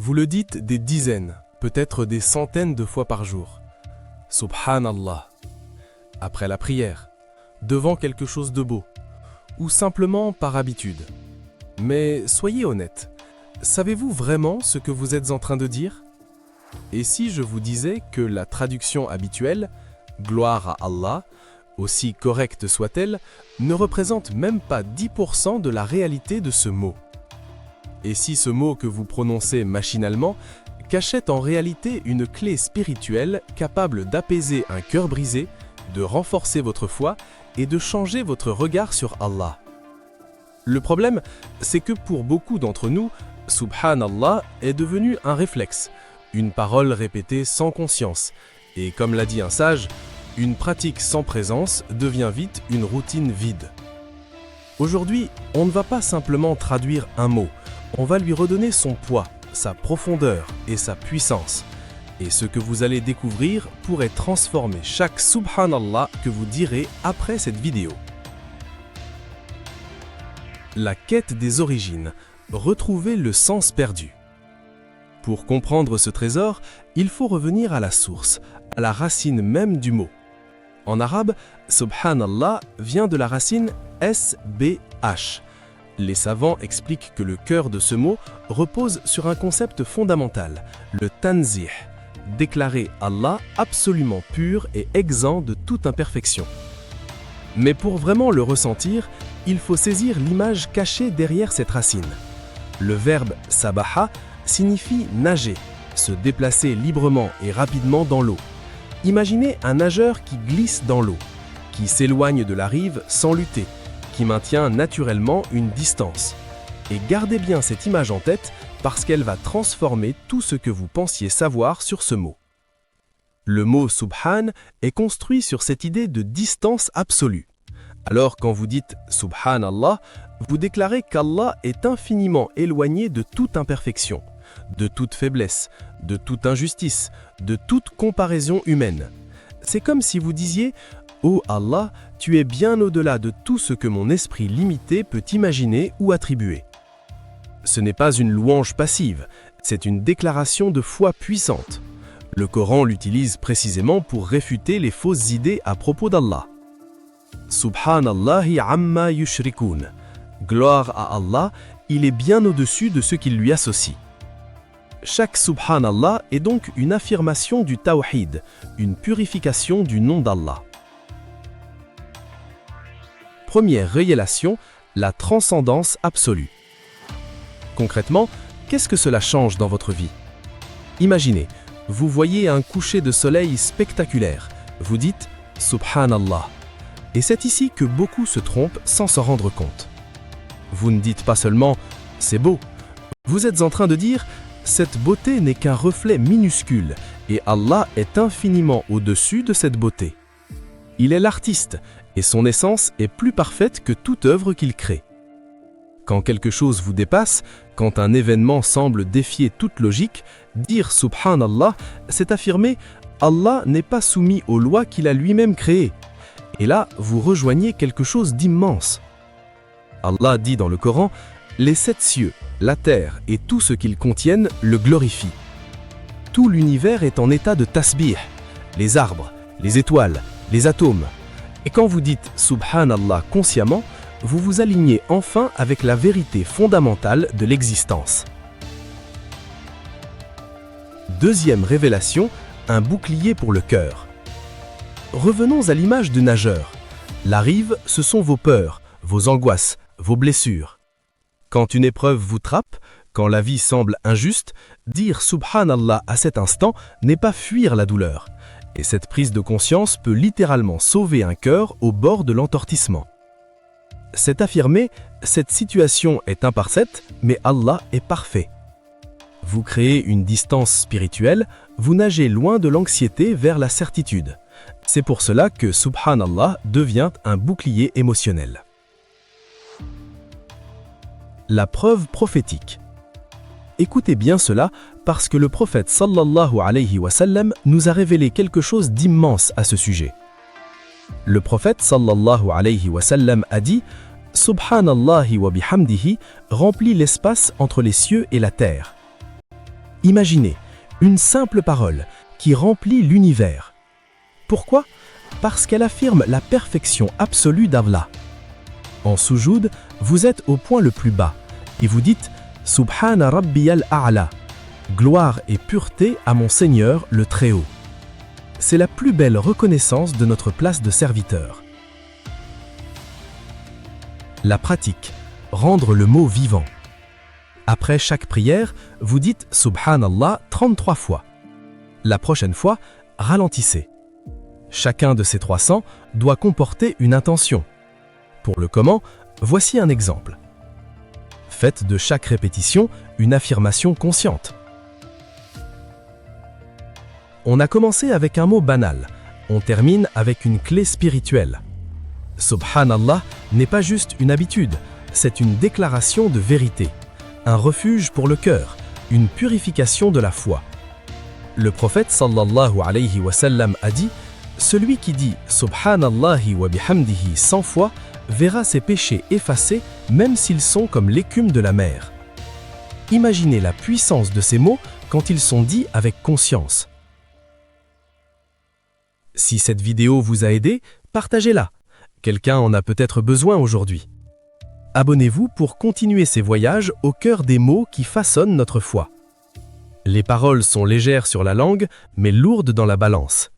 Vous le dites des dizaines, peut-être des centaines de fois par jour. Subhanallah. Après la prière, devant quelque chose de beau, ou simplement par habitude. Mais soyez honnête, savez-vous vraiment ce que vous êtes en train de dire? Et si je vous disais que la traduction habituelle, gloire à Allah, aussi correcte soit-elle, ne représente même pas 10% de la réalité de ce mot? Et si ce mot que vous prononcez machinalement cachait en réalité une clé spirituelle capable d'apaiser un cœur brisé, de renforcer votre foi et de changer votre regard sur Allah? Le problème, c'est que pour beaucoup d'entre nous, Subhanallah est devenu un réflexe, une parole répétée sans conscience, et comme l'a dit un sage, une pratique sans présence devient vite une routine vide. Aujourd'hui, on ne va pas simplement traduire un mot, on va lui redonner son poids, sa profondeur et sa puissance. Et ce que vous allez découvrir pourrait transformer chaque Subhanallah que vous direz après cette vidéo. La quête des origines, retrouver le sens perdu. Pour comprendre ce trésor, il faut revenir à la source, à la racine même du mot. En arabe, Subhanallah vient de la racine SBH. Les savants expliquent que le cœur de ce mot repose sur un concept fondamental, le tanzih, déclarer Allah absolument pur et exempt de toute imperfection. Mais pour vraiment le ressentir, il faut saisir l'image cachée derrière cette racine. Le verbe sabaha signifie nager, se déplacer librement et rapidement dans l'eau. Imaginez un nageur qui glisse dans l'eau, qui s'éloigne de la rive sans lutter, qui maintient naturellement une distance. Et gardez bien cette image en tête parce qu'elle va transformer tout ce que vous pensiez savoir sur ce mot. Le mot Subhan est construit sur cette idée de distance absolue. Alors quand vous dites Subhanallah, vous déclarez qu'Allah est infiniment éloigné de toute imperfection, de toute faiblesse, de toute injustice, de toute comparaison humaine. C'est comme si vous disiez « Oh Allah, tu es bien au-delà de tout ce que mon esprit limité peut imaginer ou attribuer. » Ce n'est pas une louange passive, c'est une déclaration de foi puissante. Le Coran l'utilise précisément pour réfuter les fausses idées à propos d'Allah. Subhanallahi amma yushrikun. Gloire à Allah, il est bien au-dessus de ce qu'il lui associe. Chaque Subhanallah est donc une affirmation du Tawhid, une purification du nom d'Allah. Première révélation, la transcendance absolue. Concrètement, qu'est-ce que cela change dans votre vie? Imaginez, vous voyez un coucher de soleil spectaculaire, vous dites « Subhanallah ». Et c'est ici que beaucoup se trompent sans s'en rendre compte. Vous ne dites pas seulement « c'est beau », vous êtes en train de dire « cette beauté n'est qu'un reflet minuscule et Allah est infiniment au-dessus de cette beauté. Il est l'artiste et son essence est plus parfaite que toute œuvre qu'il crée. » Quand quelque chose vous dépasse, quand un événement semble défier toute logique, dire Subhanallah, c'est affirmer « Allah n'est pas soumis aux lois qu'il a lui-même créées ». Et là, vous rejoignez quelque chose d'immense. Allah dit dans le Coran, « Les 7 cieux, la terre et tout ce qu'ils contiennent le glorifient. » Tout l'univers est en état de tasbih, les arbres, les étoiles, les atomes. Et quand vous dites « Subhanallah » consciemment, vous vous alignez enfin avec la vérité fondamentale de l'existence. Deuxième révélation, un bouclier pour le cœur. Revenons à l'image du nageur. La rive, ce sont vos peurs, vos angoisses, vos blessures. Quand une épreuve vous trappe, quand la vie semble injuste, dire Subhanallah à cet instant n'est pas fuir la douleur. Et cette prise de conscience peut littéralement sauver un cœur au bord de l'entortissement. C'est affirmer, cette situation est imparfaite, mais Allah est parfait. Vous créez une distance spirituelle, vous nagez loin de l'anxiété vers la certitude. C'est pour cela que Subhanallah devient un bouclier émotionnel. La preuve prophétique. Écoutez bien cela parce que le prophète sallallahu alayhi wa sallam nous a révélé quelque chose d'immense à ce sujet. Le prophète sallallahu alayhi wa sallam a dit « Subhanallahi wa bihamdihi remplit l'espace entre les cieux et la terre. » Imaginez, une simple parole qui remplit l'univers. Pourquoi? Parce qu'elle affirme la perfection absolue d'Allah. En soujoud, vous êtes au point le plus bas et vous dites « Subhana Rabbiyal A'la » gloire et pureté à mon Seigneur le Très-Haut. C'est la plus belle reconnaissance de notre place de serviteur. La pratique, rendre le mot vivant. Après chaque prière, vous dites « Subhanallah » 33 fois. La prochaine fois, ralentissez. Chacun de ces 300 doit comporter une intention. Pour le comment, voici un exemple. Faites de chaque répétition une affirmation consciente. On a commencé avec un mot banal, on termine avec une clé spirituelle. Subhanallah n'est pas juste une habitude, c'est une déclaration de vérité, un refuge pour le cœur, une purification de la foi. Le prophète sallallahu alayhi wa sallam a dit « Celui qui dit Subhanallahi wa bihamdihi 100 fois verra ses péchés effacés même s'ils sont comme l'écume de la mer. » Imaginez la puissance de ces mots quand ils sont dits avec conscience. Si cette vidéo vous a aidé, partagez-la. Quelqu'un en a peut-être besoin aujourd'hui. Abonnez-vous pour continuer ces voyages au cœur des mots qui façonnent notre foi. Les paroles sont légères sur la langue, mais lourdes dans la balance.